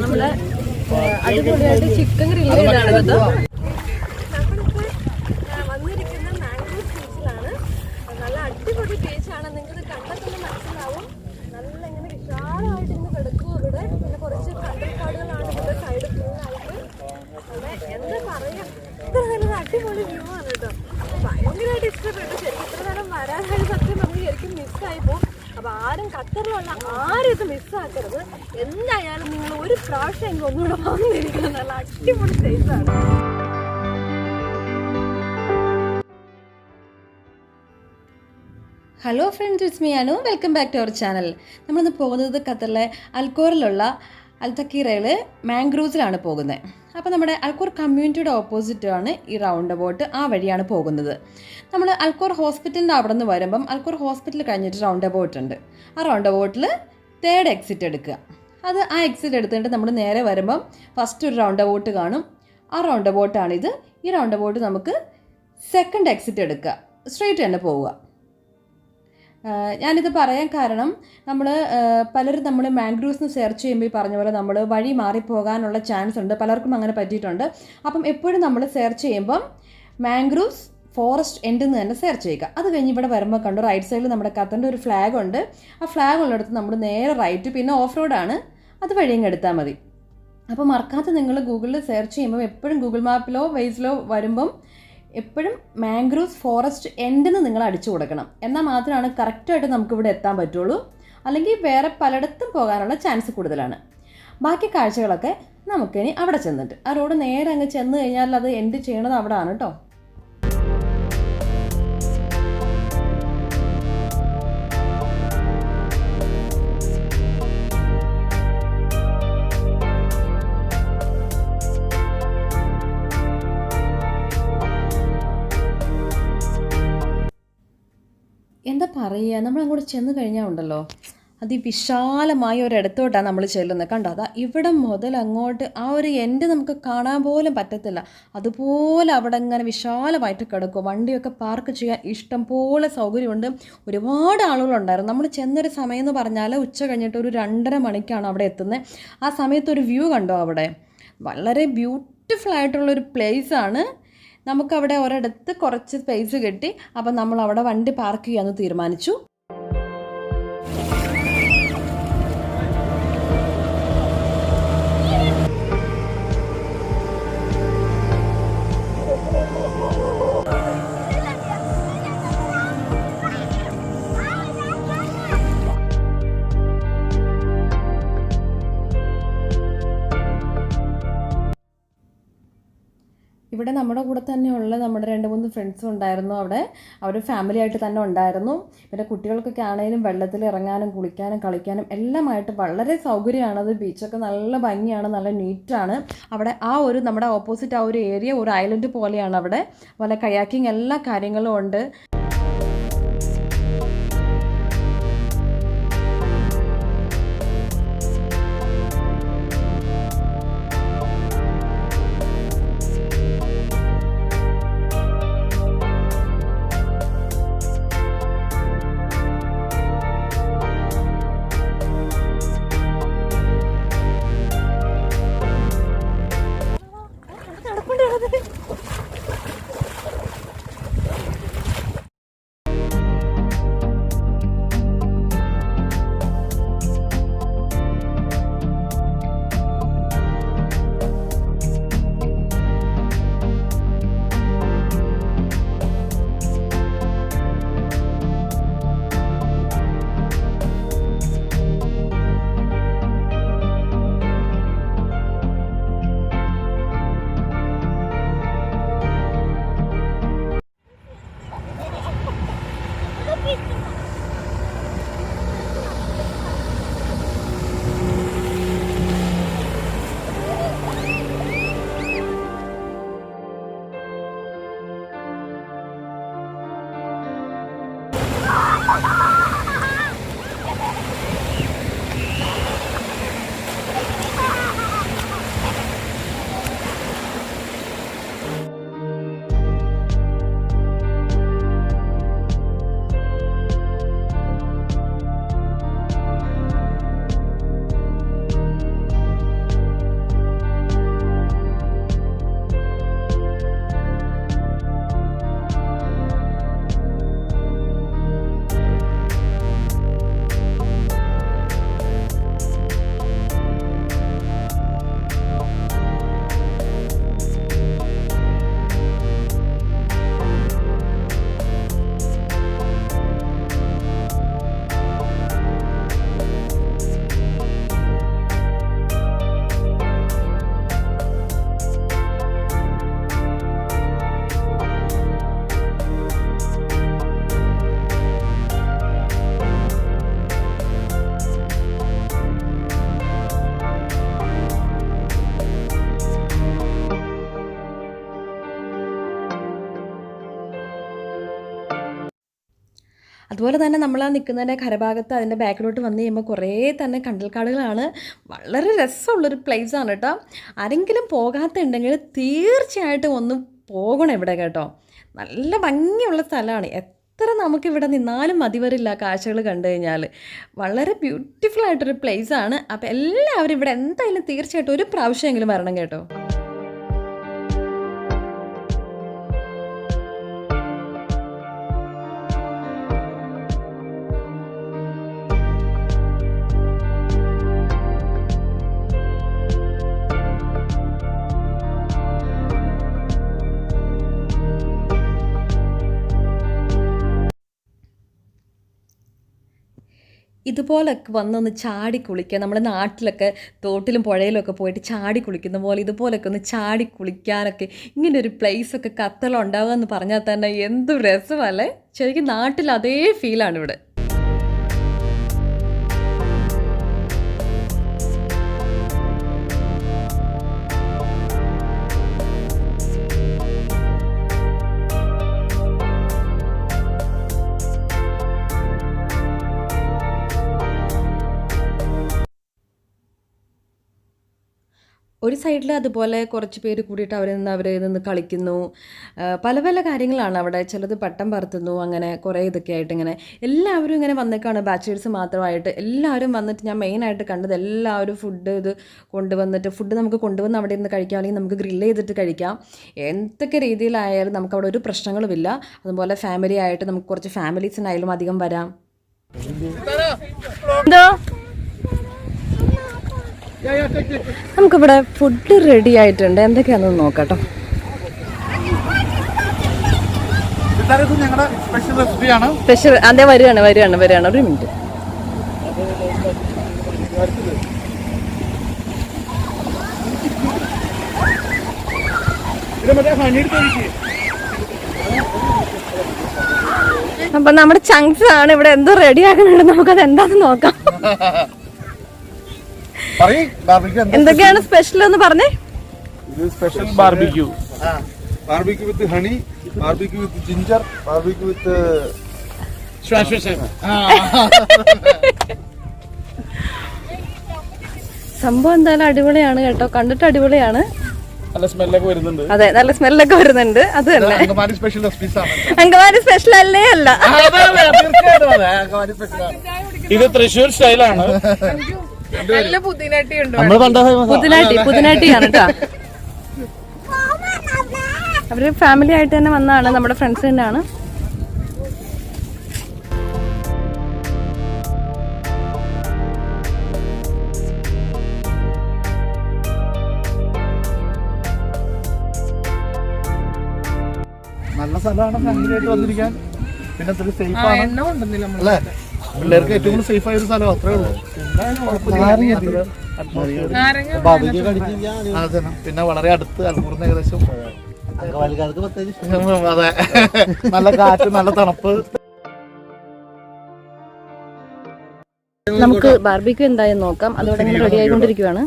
നമ്മള് അടിപൊളിയായിട്ട് ചിക്കൻ ഗ്രില്ലാണ് കേട്ടോ. വന്നിരിക്കുന്ന മാംഗ്രോവ് ബീച്ചിലാണ്. നല്ല അടിപൊളി ബീച്ചാണ്. നിങ്ങൾക്ക് കണ്ടാൽ തന്നെ മനസ്സിലാവും. നല്ല ഇങ്ങനെ വിശാലമായിട്ട് ഇങ്ങനെ കിടക്കും ഇവിടെ. പിന്നെ കുറച്ച് കണ്ടൽക്കാടുകളാണ് ഇവിടെ സൈഡ് ഫുള്ളായിട്ട്. അവിടെ എന്താ പറയാ, ഇത്ര നല്ല അടിപൊളി വ്യൂ ആണ് കേട്ടോ. ഭയങ്കരമായിട്ട് ഇഷ്ടപ്പെട്ടു. ശരിക്കും ഇത്ര നേരം വരാനായിട്ട് സത്യം നമുക്ക് ശരിക്കും മിസ്സായി പോകും. അപ്പോൾ ആരും ഖത്തറിലുള്ള ആരും ഇത് മിസ്സാക്കരുത്. എന്തായാലും നിങ്ങൾ ഒരു പ്രാവശ്യം എങ്കിൽ ഒന്നുകൂടെ വന്നിരിക്കുന്നത്. നല്ല അടിപൊളി പ്ലേസാണ്. Hello friends, it's me Anu. Welcome back to our channel. നമ്മളിന്ന് പോകുന്നത് ഖത്തറിലെ അൽഖോറിലുള്ള അൽതക്കീറയിൽ മാംഗ്രൂവ്സിലാണ് പോകുന്നത്. അപ്പോൾ നമ്മുടെ അൽഖോർ കമ്മ്യൂണിറ്റിയുടെ ഓപ്പോസിറ്റാണ് ഈ റൗണ്ട് അബൌട്ട്. ആ വഴിയാണ് പോകുന്നത്. നമ്മൾ അൽഖോർ ഹോസ്പിറ്റലിൻ്റെ അവിടെ നിന്ന് വരുമ്പം അൽഖോർ ഹോസ്പിറ്റൽ കഴിഞ്ഞിട്ട് റൗണ്ട് അബൌട്ട് ഉണ്ട്. ആ റൗണ്ട് അബൌട്ടിൽ 3rd എക്സിറ്റ് എടുക്കുക. ആ എക്സിറ്റ് എടുത്തിട്ട് നമ്മൾ നേരെ വരുമ്പം ഫസ്റ്റ് ഒരു റൗണ്ട് അബൌട്ട് കാണും. ആ റൗണ്ട് അബൌട്ടാണിത്. ഈ റൗണ്ട് അബൌട്ട് നമുക്ക് 2nd എക്സിറ്റ് എടുക്കുക. സ്ട്രെയിറ്റ് തന്നെ പോവുക. ഞാനിത് പറയാൻ കാരണം പലരും നമ്മൾ മാംഗ്രൂവ്സ് സെർച്ച് ചെയ്യുമ്പോൾ ഈ പറഞ്ഞ പോലെ നമ്മൾ വഴി മാറിപ്പോകാനുള്ള ചാൻസ് ഉണ്ട്. പലർക്കും അങ്ങനെ പറ്റിയിട്ടുണ്ട്. അപ്പം എപ്പോഴും നമ്മൾ സെർച്ച് ചെയ്യുമ്പം മാംഗ്രൂവ്സ് ഫോറസ്റ്റ് എൻഡ് എന്ന് തന്നെ സെർച്ച് ചെയ്യുക. അത് കഴിഞ്ഞ് ഇവിടെ വരുമ്പോൾ കണ്ടു റൈറ്റ് സൈഡിൽ നമ്മുടെ ഖത്തറിൻ്റെ ഒരു ഫ്ലാഗ് ഉണ്ട്. ആ ഫ്ലാഗ് ഉള്ളിടത്ത് നമ്മൾ നേരെ റൈറ്റ്, പിന്നെ ഓഫ് റോഡാണ്, അത് വഴിയും എടുത്താൽ മതി. അപ്പോൾ മറക്കാതെ നിങ്ങൾ ഗൂഗിളിൽ സെർച്ച് ചെയ്യുമ്പം എപ്പോഴും ഗൂഗിൾ മാപ്പിലോ വൈസിലോ വരുമ്പം എപ്പോഴും മാംഗ്രൂവ്സ് ഫോറസ്റ്റ് എൻഡെന്ന് നിങ്ങൾ അടിച്ചു കൊടുക്കണം. എന്നാൽ മാത്രമാണ് കറക്റ്റായിട്ട് നമുക്കിവിടെ എത്താൻ പറ്റുള്ളൂ. അല്ലെങ്കിൽ വേറെ പലയിടത്തും പോകാനുള്ള ചാൻസ് കൂടുതലാണ്. ബാക്കി കാഴ്ചകളൊക്കെ നമുക്കിനി അവിടെ ചെന്നിട്ട്, ആ റോഡ് നേരെ അങ്ങ് ചെന്ന് കഴിഞ്ഞാൽ അത് എൻഡ് ചെയ്യണത് അവിടെ ആണ് കേട്ടോ. എന്താ പറയുക, നമ്മളങ്ങോട്ട് ചെന്ന് കഴിഞ്ഞാൽ ഉണ്ടല്ലോ, അതിവിശാലമായ ഒരിടത്തോട്ടാണ് നമ്മൾ ചെല്ലുന്നത്. കണ്ടോ, അതാ ഇവിടെ മുതൽ അങ്ങോട്ട് ആ ഒരു എൻഡ് നമുക്ക് കാണാൻ പോലും പറ്റത്തില്ല. അതുപോലെ അവിടെ ഇങ്ങനെ വിശാലമായിട്ട് കിടക്കും. വണ്ടിയൊക്കെ പാർക്ക് ചെയ്യാൻ ഇഷ്ടം പോലെ സൗകര്യമുണ്ട്. ഒരുപാട് ആളുകളുണ്ടായിരുന്നു. നമ്മൾ ചെന്നൊരു സമയം എന്ന് പറഞ്ഞാൽ ഉച്ച കഴിഞ്ഞിട്ട് ഒരു 2:30 മണിക്കാണ് അവിടെ എത്തുന്നത്. ആ സമയത്ത് ഒരു വ്യൂ കണ്ടോ, അവിടെ വളരെ ബ്യൂട്ടിഫുൾ ആയിട്ടുള്ളൊരു പ്ലേസാണ്. നമുക്കവിടെ ഒരിടത്ത് കുറച്ച് സ്പേസ് കിട്ടി. അപ്പം നമ്മൾ അവിടെ വണ്ടി പാർക്ക് ചെയ്യാമെന്ന് തീരുമാനിച്ചു. ഇവിടെ നമ്മുടെ കൂടെ തന്നെയുള്ള നമ്മുടെ 2-3 ഫ്രണ്ട്സും ഉണ്ടായിരുന്നു. അവിടെ അവർ ഫാമിലി ആയിട്ട് തന്നെ ഉണ്ടായിരുന്നു. പിന്നെ കുട്ടികൾക്കൊക്കെ ആണെങ്കിലും വെള്ളത്തിൽ ഇറങ്ങാനും കുളിക്കാനും കളിക്കാനും എല്ലാമായിട്ട് വളരെ സൗകര്യമാണത്. ബീച്ചൊക്കെ നല്ല ഭംഗിയാണ്, നല്ല നീറ്റാണ്. അവിടെ നമ്മുടെ ഓപ്പോസിറ്റ് ആ ഒരു ഏരിയ ഒരു ഐലൻഡ് പോലെയാണ്. അവിടെ അതുപോലെ കയാക്കിങ് എല്ലാ കാര്യങ്ങളും ഉണ്ട്. അതുപോലെ തന്നെ നമ്മൾ ആ നിൽക്കുന്നതിൻ്റെ കരഭാഗത്ത് അതിൻ്റെ ബാക്കിലോട്ട് വന്നു കഴിയുമ്പോൾ കുറേ തന്നെ കണ്ടൽക്കാടുകളാണ്. വളരെ രസമുള്ളൊരു പ്ലേസാണ് കേട്ടോ. ആരെങ്കിലും പോകാത്തുണ്ടെങ്കിൽ തീർച്ചയായിട്ടും ഒന്ന് പോകണം ഇവിടെ കേട്ടോ. നല്ല ഭംഗിയുള്ള സ്ഥലമാണ്. എത്ര നമുക്കിവിടെ നിന്നാലും മതി വരില്ല കാഴ്ചകൾ കണ്ടു കഴിഞ്ഞാൽ. വളരെ ബ്യൂട്ടിഫുൾ ആയിട്ടൊരു പ്ലേസാണ്. അപ്പോൾ എല്ലാവരും ഇവിടെ എന്തായാലും തീർച്ചയായിട്ടും ഒരു പ്രാവശ്യമെങ്കിലും വരണം കേട്ടോ. ഇതുപോലൊക്കെ വന്നൊന്ന് ചാടി കുളിക്കുക. നമ്മുടെ നാട്ടിലൊക്കെ തോട്ടിലും പുഴയിലൊക്കെ പോയിട്ട് ചാടി കുളിക്കുന്ന പോലെ ഇതുപോലൊക്കെ ഒന്ന് ചാടി കുളിക്കാനൊക്കെ ഇങ്ങനെ ഒരു പ്ലേസൊക്കെ ഖത്തറിലുണ്ടാവുക എന്ന് പറഞ്ഞാൽ തന്നെ എന്ത് രസമല്ലേ. ശരിക്കും നാട്ടിൽ അതേ ഫീലാണ് ഇവിടെ. ഒരു സൈഡിൽ അതുപോലെ കുറച്ച് പേര് കൂടിയിട്ട് അവരിൽ നിന്ന് കളിക്കുന്നു. പല പല കാര്യങ്ങളാണ് അവിടെ. ചിലത് പട്ടം പറത്തുന്നു. അങ്ങനെ കുറേ ഇതൊക്കെ ആയിട്ട് ഇങ്ങനെ എല്ലാവരും ഇങ്ങനെ വന്നേക്കാണ്. ബാച്ചിലേഴ്സ് മാത്രമായിട്ട് എല്ലാവരും വന്നിട്ട് ഞാൻ മെയിനായിട്ട് കണ്ടത് എല്ലാവരും ഫുഡ് ഇത് കൊണ്ടുവന്നിട്ട് ഫുഡ് നമുക്ക് കൊണ്ടുവന്ന് അവിടെ നിന്ന് കഴിക്കാം, അല്ലെങ്കിൽ നമുക്ക് ഗ്രില്ല് ചെയ്തിട്ട് കഴിക്കാം. എന്തൊക്കെ രീതിയിലായാലും നമുക്ക് അവിടെ ഒരു പ്രശ്നങ്ങളുമില്ല. അതുപോലെ ഫാമിലി ആയിട്ട് നമുക്ക് കുറച്ച് ഫാമിലീസിനായാലും അധികം വരാം. എന്തോ നമുക്കിവിടെ ഫുഡ് റെഡി ആയിട്ടുണ്ട്. എന്തൊക്കെയാണെന്ന് നോക്കാട്ടോ. സ്പെഷ്യൽ അതെ വരികയാണ് ഒരു മിനിറ്റ്. അപ്പൊ നമ്മുടെ ചങ്ക്സ് ആണ് ഇവിടെ എന്തോ റെഡി ആക്കുന്നുണ്ട്. നമുക്കത് എന്താന്ന് നോക്കാം. എന്തൊക്കെയാണ് സ്പെഷ്യൽ എന്ന് പറഞ്ഞേ? Special barbecue with honey, barbecue with ginger, barbecue with സംഭവം എന്തായാലും അടിപൊളിയാണ് കേട്ടോ. കണ്ടിട്ട് അടിപൊളിയാണ്. നല്ല സ്മെല്ലൊക്കെ വരുന്നുണ്ട്. അതെ, നല്ല സ്മെല്ലൊക്കെ വരുന്നുണ്ട്. അത് തന്നെ അങ്കമാലി സ്പെഷ്യൽ അല്ലേ? അല്ല, ഇത് തൃശ്ശൂർ സ്റ്റൈലാണ്. പുതിനാട്ടിയാണ് കേട്ടോ. അവര് ഫാമിലി ആയിട്ട് തന്നെ വന്നതാണ്. നമ്മുടെ ഫ്രണ്ട്സ് തന്നെയാണ്. നല്ല സ്ഥലമാണ് ഫാമിലി ആയിട്ട് വന്നിരിക്കാൻ. പിന്നെ സേഫ് ആണ് അല്ലേ? പിള്ളേർക്ക് ഏറ്റവും കൂടുതൽ സേഫ് ആയ ഒരു സ്ഥലം അത്രേ ഉള്ളൂ. പിന്നെ വളരെ അടുത്ത് അൽമൂറിന് ഏകദേശം. അതെ, നല്ല കാറ്റ്, നല്ല തണുപ്പ്. നമുക്ക് ബാർബിക്യൂ എന്തായാലും നോക്കാം. അതോടെ റെഡി ആയിക്കൊണ്ടിരിക്കുവാണ്.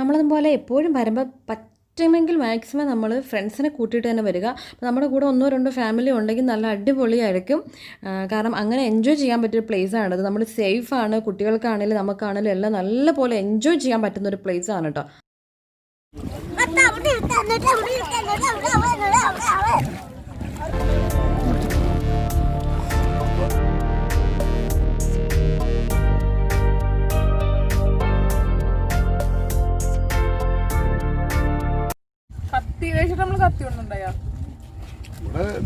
നമ്മളതുപോലെ എപ്പോഴും വരുമ്പോൾ പറ്റുമെങ്കിൽ മാക്സിമം നമ്മൾ ഫ്രണ്ട്സിനെ കൂട്ടിയിട്ട് തന്നെ വരിക. അപ്പോൾ നമ്മുടെ കൂടെ 1-2 ഫാമിലി ഉണ്ടെങ്കിൽ നല്ല അടിപൊളിയായിരിക്കും. കാരണം അങ്ങനെ എൻജോയ് ചെയ്യാൻ പറ്റിയൊരു പ്ലേസാണിത്. നമ്മൾ സേഫാണ്. കുട്ടികൾക്കാണെങ്കിലും നമുക്കാണെങ്കിലും എല്ലാം നല്ല പോലെ എൻജോയ് ചെയ്യാൻ പറ്റുന്നൊരു പ്ലേസാണ് കേട്ടോ.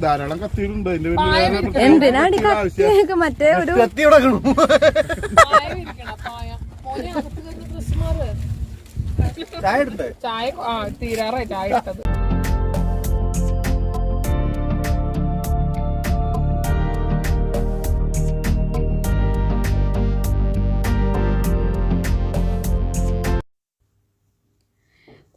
ധാരാളം കത്തികളുണ്ട്. എന്തിനാണ് കത്തിയൊക്കെ? മറ്റേ ഒരു കത്തി ഇവിടെ ചായ തീരാറായി ചായ ഇട്ടത്.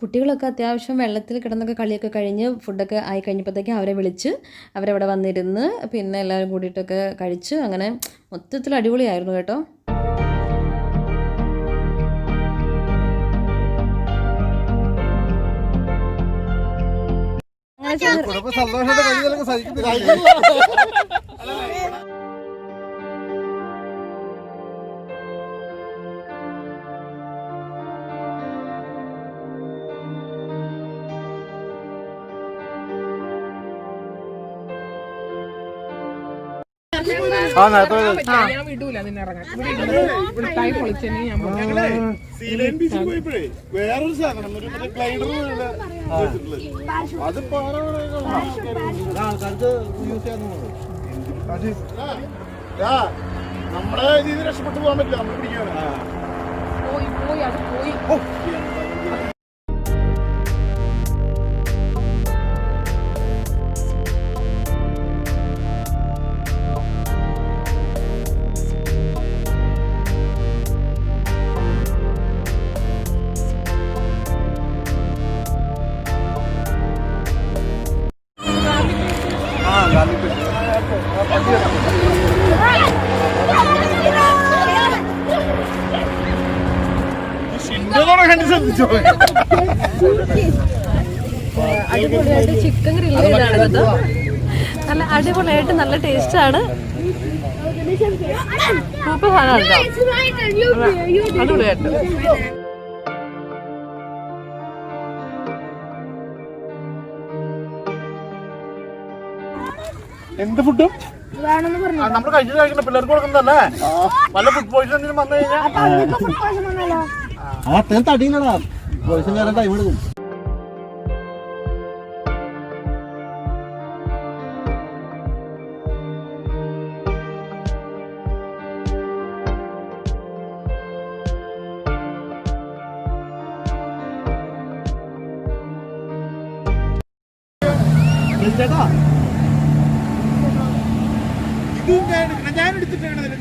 കുട്ടികളൊക്കെ അത്യാവശ്യം വെള്ളത്തിൽ കിടന്നൊക്കെ കളിയൊക്കെ കഴിഞ്ഞ് ഫുഡൊക്കെ ആയി കഴിഞ്ഞപ്പോഴത്തേക്കും അവരെ വിളിച്ച് അവരവിടെ വന്നിരുന്ന് പിന്നെ എല്ലാവരും കൂടിയിട്ടൊക്കെ കഴിച്ച് അങ്ങനെ മൊത്തത്തിൽ അടിപൊളിയായിരുന്നു കേട്ടോ. ഞാൻ വിടൂല നിന്നെ ഇറങ്ങാൻ. ഇവിടെ കൈ പൊളിച്ചെങ്കിൽ ഞാൻ വേറൊരു സാധനം അത് നമ്മളെ രീതിയിൽ രക്ഷപ്പെട്ടു പോകാൻ പറ്റില്ല. നമ്മൾ പിടിക്കാണ്. പോയി അത് പോയി. അടിപൊളിയായിട്ട് ചിക്കൻ ഗ്രില്ല് ചെയ്താണ് കേട്ടോ. നല്ല അടിപൊളിയായിട്ട് നല്ല ടേസ്റ്റാണ്. സൂപ്പർ സാധനമാണ് അടിപൊളിയായിട്ട്. എന്ത് ഫുഡും നമ്മൾ കഴിക്കുന്ന പിള്ളേർക്ക് കൊടുക്കുന്നതല്ലേ? വല്ല ഫുഡ് പോയിസൺ എന്തെങ്കിലും വന്നു കഴിഞ്ഞാൽ തടീനടാ പോയിസൺ കയറാൻ ടൈം എടുക്കും. ചേട്ടാ ഞാൻ എടുത്തിട്ടാണ്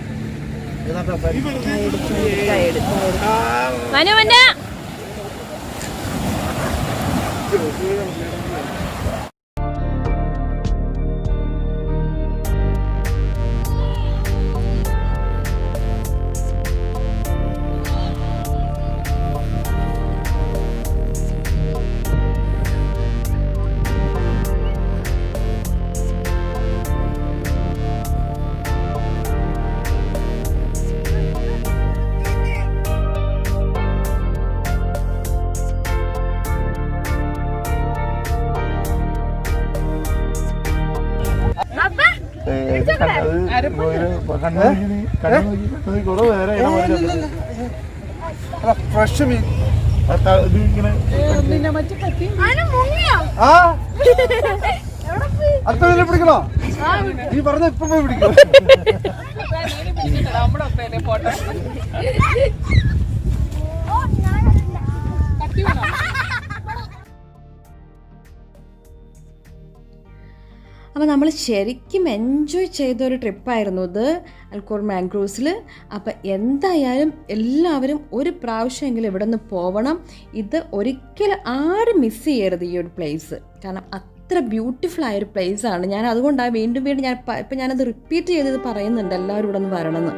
ഫ്രഷ് മീൻ ഇങ്ങനെ അടുത്ത മീനെ പിടിക്കണോ? നീ പറഞ്ഞ ഇപ്പൊ പോയി പിടിക്കോ? അപ്പോൾ നമ്മൾ ശരിക്കും എൻജോയ് ചെയ്തൊരു ട്രിപ്പായിരുന്നു ഇത് അൽഖോർ മാംഗ്രോവ്സിൽ. അപ്പോൾ എന്തായാലും എല്ലാവരും ഒരു പ്രാവശ്യമെങ്കിലും ഇവിടെ നിന്ന് പോവണം. ഇത് ഒരിക്കലും ആരും മിസ് ചെയ്യരുത് ഈ ഒരു പ്ലേസ്. കാരണം അത്ര ബ്യൂട്ടിഫുൾ ആയൊരു പ്ലേസാണ്. ഞാൻ അതുകൊണ്ടാണ് വീണ്ടും വീണ്ടും ഇപ്പം ഞാനത് റിപ്പീറ്റ് ചെയ്തത് പറയുന്നുണ്ട് എല്ലാവരും ഇവിടെ നിന്ന് വരണമെന്ന്.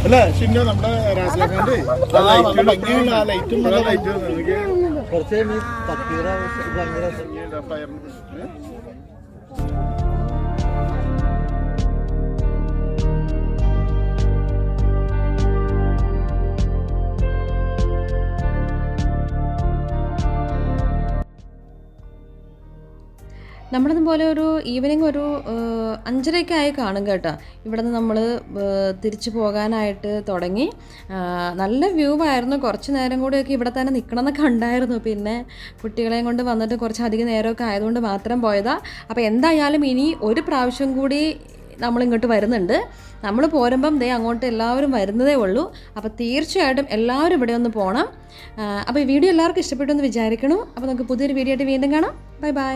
അല്ല ഷിന്നോ നമ്മുടെ രാജാക്കാന്റെ ലൈറ്റും ലൈറ്റ് കുറച്ച് തക്കീറ നമ്മളതുപോലെ ഒരു ഈവനിങ് ഒരു 5:30 ആയി കാണും കേട്ടോ. ഇവിടെ നിന്ന് നമ്മൾ തിരിച്ചു പോകാനായിട്ട് തുടങ്ങി. നല്ല വ്യൂ ആയിരുന്നു. കുറച്ച് നേരം കൂടിയൊക്കെ ഇവിടെ തന്നെ നിൽക്കണം എന്നൊക്കെ ഉണ്ടായിരുന്നു. പിന്നെ കുട്ടികളെയും കൊണ്ട് വന്നിട്ട് കുറച്ചധികം നേരമൊക്കെ ആയതുകൊണ്ട് മാത്രം പോയതാണ്. അപ്പോൾ എന്തായാലും ഇനി ഒരു പ്രാവശ്യം കൂടി നമ്മളിങ്ങോട്ട് വരുന്നുണ്ട്. നമ്മൾ പോരുമ്പം അങ്ങോട്ട് എല്ലാവരും വരുന്നതേ ഉള്ളൂ. അപ്പോൾ തീർച്ചയായിട്ടും എല്ലാവരും ഇവിടെ ഒന്ന് പോകണം. അപ്പോൾ ഈ വീഡിയോ എല്ലാവർക്കും ഇഷ്ടപ്പെട്ടു എന്ന് വിചാരിക്കണം. അപ്പോൾ നമുക്ക് പുതിയൊരു വീഡിയോ ആയിട്ട് വീണ്ടും കാണാം. Bye bye.